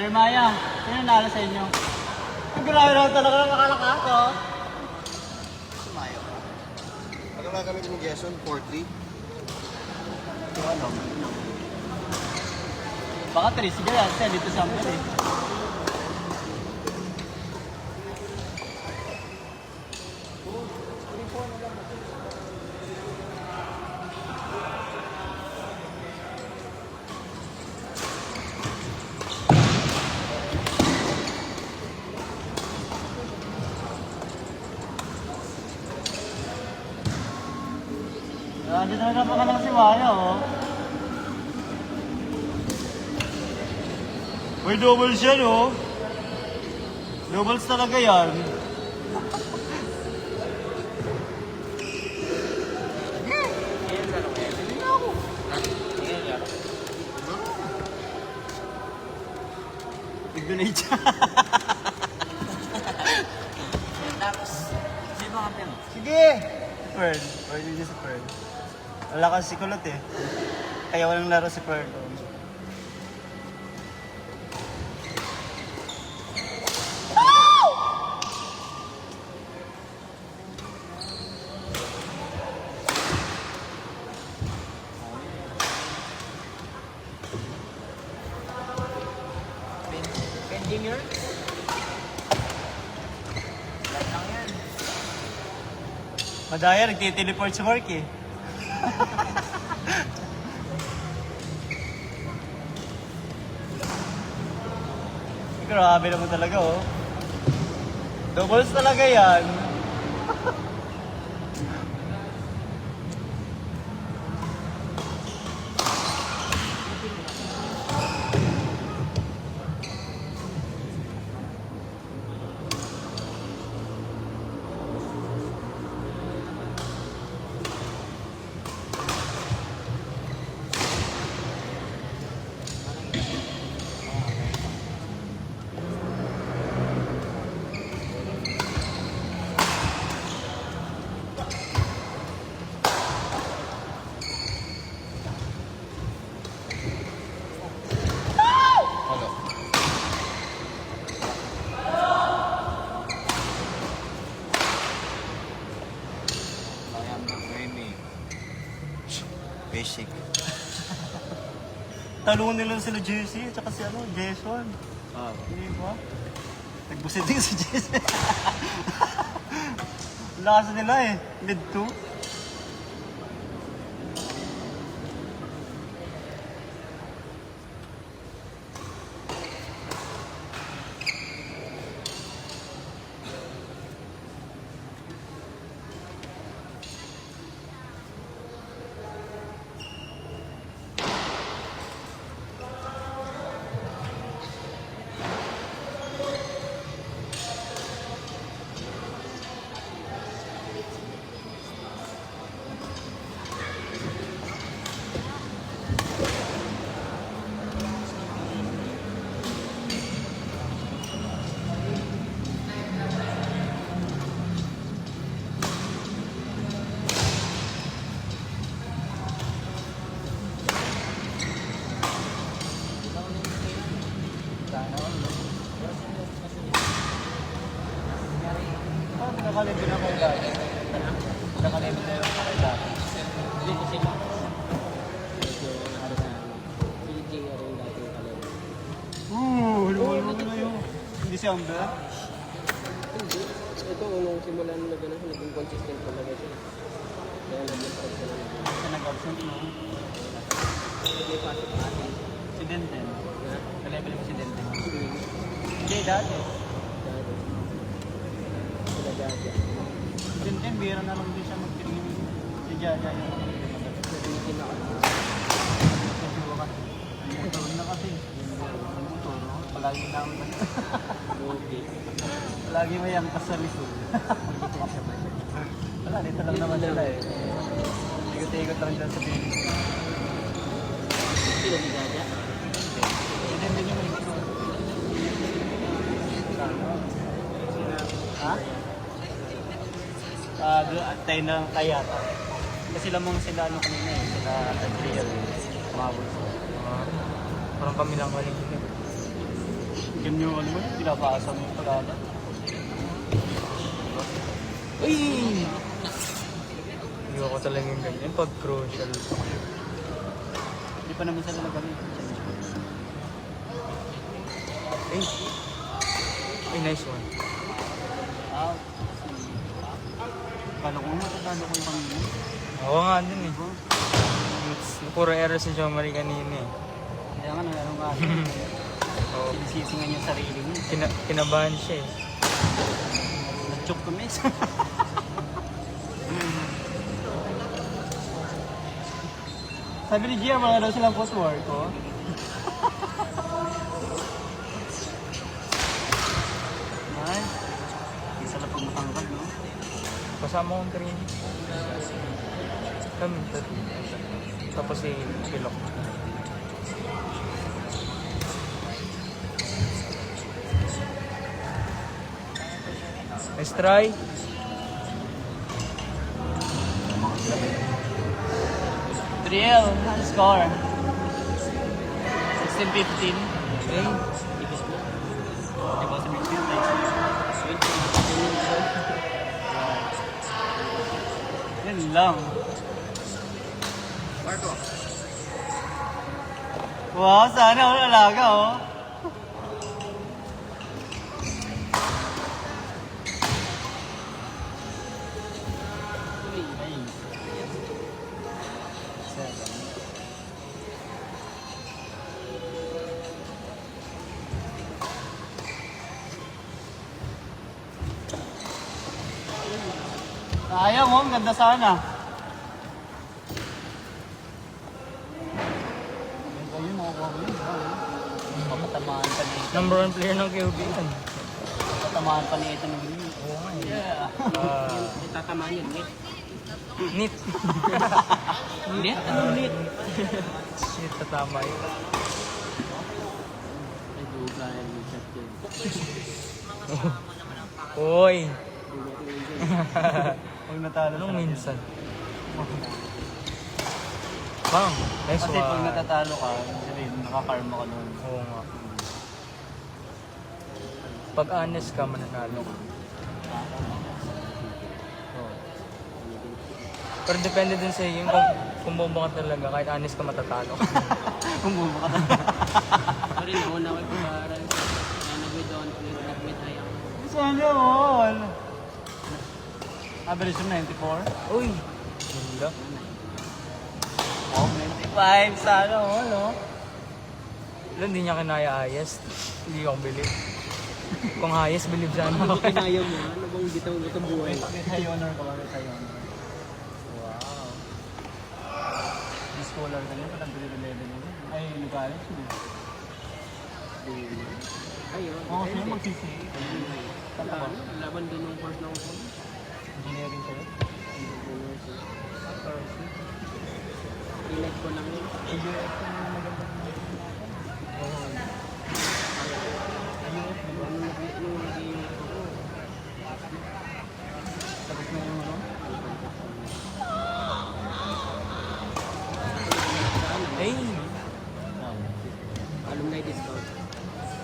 Jeremiah, sino nalo sa inyo? Grabe naman talaga nakalakas, oh. Sumayo. Ano nga kami ng Jason? 4-3? Ito ano? Baka 3, sige lang, kasi dito sample eh. Dito na naman ka lang si Maya, oh. May doubles yan, oh. Doubles talaga yan. Nag-donate siya. Tapos, sino ang kampiyon? Sige! Pearl. Pearl yun si Pearl. Wala kasi si Kulot eh. Kaya walang laro si Pearl. Pending yun? Lahat lang yan. Madaya, nagtiteleport sa work eh. Grabe naman talaga oh. Doubles talaga yan. Ano? Kaya mo, Remy. Basic. Talungan nila sila JC at saka si ano, Jason. Oh. Hindi ba? Nagbusit din si Jason. Lakas nila eh. Mid 2. Nakalimit na ako dati. Nakalimit na ako dati. Hindi kasi medyo ano na, PG na rin dati yung kalaro. Lumalunod na yun. Hindi si Amber. Hindi. Ito, nung simulan na gano'n, naging consistent talaga siya. Kaya naging proud ka na lang. Siya nag-absent mo. May pasok pa atin. Si Denten. Na? Ka-level mo si Denten. Hindi. Hindi, dati. Dati. Sila Jaja. Si Denten, bira na lang din siya mag-training. Si Jaja yung Naging ako. motor na kasi. Yung motor, no? Palagi namin kasi. Okay. Palagi may angkas sa likod. Wala, dito lang naman sila eh. Ikot-ikot lang dyan sa Pilipinas. Sila si Jaja. Si Denten yung may ha? Tayo na kaya. Kasi lamang sila ano kanina eh. Sila Adriel. Mabul sila. Parang kami lang kaling. Ganyan yung ano mo, pinapasa mo yung pag-alat. Uy! Hindi ko talaga yung ganyan pag crucial. Hindi pa naman sila nagamit. Ay! Ay, nice one. Ah, kala ko matatalo ko yung kanina. Oo nga din eh. Puro error si Jo Marie kanina eh. Kaya nga, ano nga. Oo. Sinisisingan yung sarili niya. Kinabahan siya eh. Na-choke kami. Sabi ni Gia, mga daw silang footwork, oh. Ay, isa lang pag matangkad, no? Kasama kong training. Kami, tapos si Pilok. Nice try. Triel, ano score? 16-15. Okay. Di ba sa midfield, yan lang. Marco. Wow, sana ako alaga, oh. Ayaw mo, ang ganda sana. Ayun, makukuha mo yun. Papatamaan pa ni ito. Number 1 player ng QB yan. Papatamaan pa ni ito ng green. Oo nga eh. Yeah. Tatamaan yun, net. Neat. Net? Ano net? Shit, tatama yun. Ay, duga yung shot yun. Uy! Pag natalo Anong talaga. minsan? Bang! Nice Kasi pag one. natatalo ka, sabihin, nakakarma ka nun. Oo nga. Pag honest ka, mananalo ka. Oo. Pero depende din sa iyo kung bomba ka talaga, kahit honest ka matatalo ka. Kung bumaba ka talaga. Pero yun, ako na ako pag-aaral. Kaya nag-with-on, nag-with-high ako. Sana all. Average yung 94. Uy! Ganda. Wow, 95. Sana all, no? Alam, hindi niya kinaya highest. Hindi ako believe. Kung highest, believe sana Ano ako. kinaya mo, ha? Ano bang bitaw mo ito buhay? With high honor ka ba? With high honor. Wow. Di scholar ka niya, parang grade 11 yun. Ay, nag-college yun. Ay, yun. Oo, sino magsisi? Talaga? Laban din ng course ng ako. Engineering kayo? I-like ko lang yun. Nung nag-iingat ako, Tapos na yung ano? Hey! alumni discount.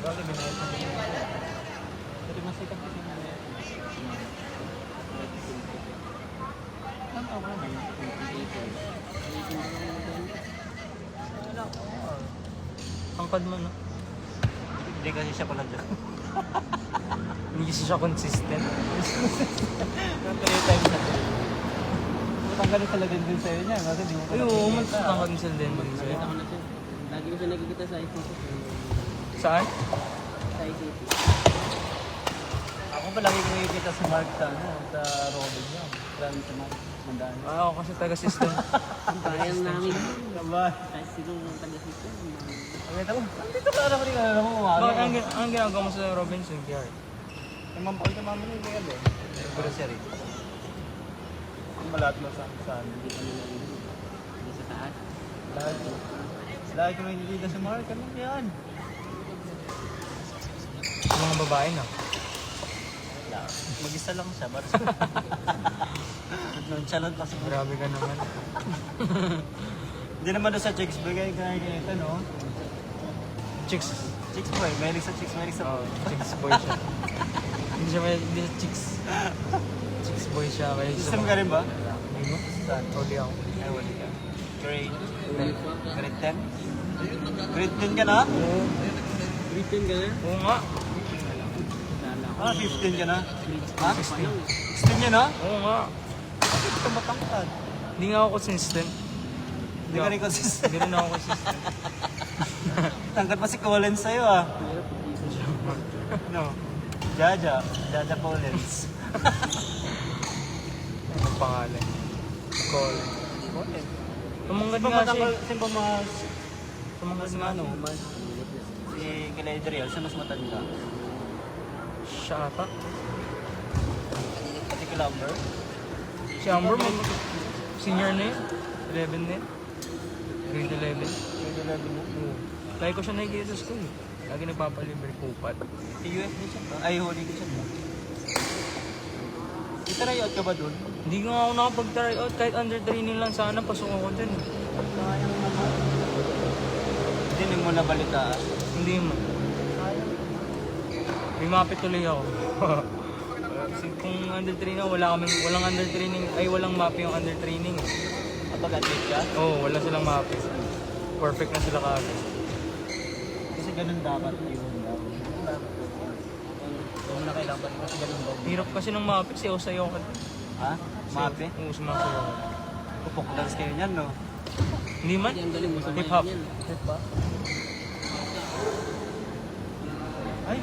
Grabe, binayad mo yun. Pero masikat kasi na yun. Saan ka ba? Angkad mo, no? Hindi kasi siya pala dyan. Hindi kasi siya consistent. Pero 3 times na ito. Matanggalin talaga din sa'yo niya. Kasi di mo Ay, oo, magtangkad mo sila din. Nakita ko na siya. Lagi ko siya nakikita sa ICT. Saan? Sa ICT. Ako pa lagi ko nakikita sa Mark sa, ano, sa Robin niya. Maraming sa Mark. Mandaan. Ah, ako kasi taga-system. Ang bayan namin. Kaban. Kahit sino ng taga-system. Pagkita mo, nandito ka na rin ka na mo umaga. Bakit ang ginagawa mo sa Robinson PR? Ay, kamama na yung kaya doon. Grocery. Ang malat mo sa Hindi kami lang hindi sa taas. lahat. Lagi ko nakikita sa Mark. Ano yan? Mga babae na. Mag-isa lang siya. Ba't nonchalant kasi. Grabe ka naman. Hindi naman doon sa chicks bigay ka nakikita, no? Chicks, Chicks boy, mahilig sa chicks, mahilig sa Oh, chicks boy siya. Hindi siya chicks. Chicks boy siya. Kaya System ka rin ba? Hindi mo? Saan? Huli ako. Ay, wala ka. Grade? Grade 10? Grade 10 ka na? Oo. Written ka na? Oo nga. Ah, 15 ka na? Ha? 16 yan ha? Oo nga. Bakit ka matangkad? Hindi nga ako consistent. Hindi ka rin consistent. Hindi rin ako consistent. Tangkad pa si Collins sa'yo ah. No. Jaja. Jaja Collins. Ang pangalan. Colin. Collins. Tumangkad Sino nga siya. Sino ba mas... Tumangkad Mas nga ano? siya. Mas... Si Kila Adriel, sino mas matanda? Siya ata. Si Kila Amber? Si Amber, senior na yun. 11 na yun. Grade 11. Grade 11 na? Oo. Lagi ko siya nakikita sa school. Lagi nagpapalibre kupat. Si US din siya ba? Ay, huli din siya ba? Itry out ka ba dun? Hindi nga ako nakapag-try out. Kahit under training lang sana, pasok ako dun. Sayang naman. Hindi mo nabalita. Hindi mo. May mapit tuloy ako. Kasi kung under training ako, walang under training, ay walang mapi yung under training. Kapag athlete ka? Oo, wala silang mapi. Perfect na sila kagad. Kasi ganun dapat yun daw. Kung na kailangan kasi ganun daw. Hirap kasi ng mapi, sayo-sayo ka. Ha? Mape? Oo, sumasayo ka. Pupok dance kayo niyan, no? Hindi man? Ang galing mo sa Hip-hop. yan. Hip ba? Ay,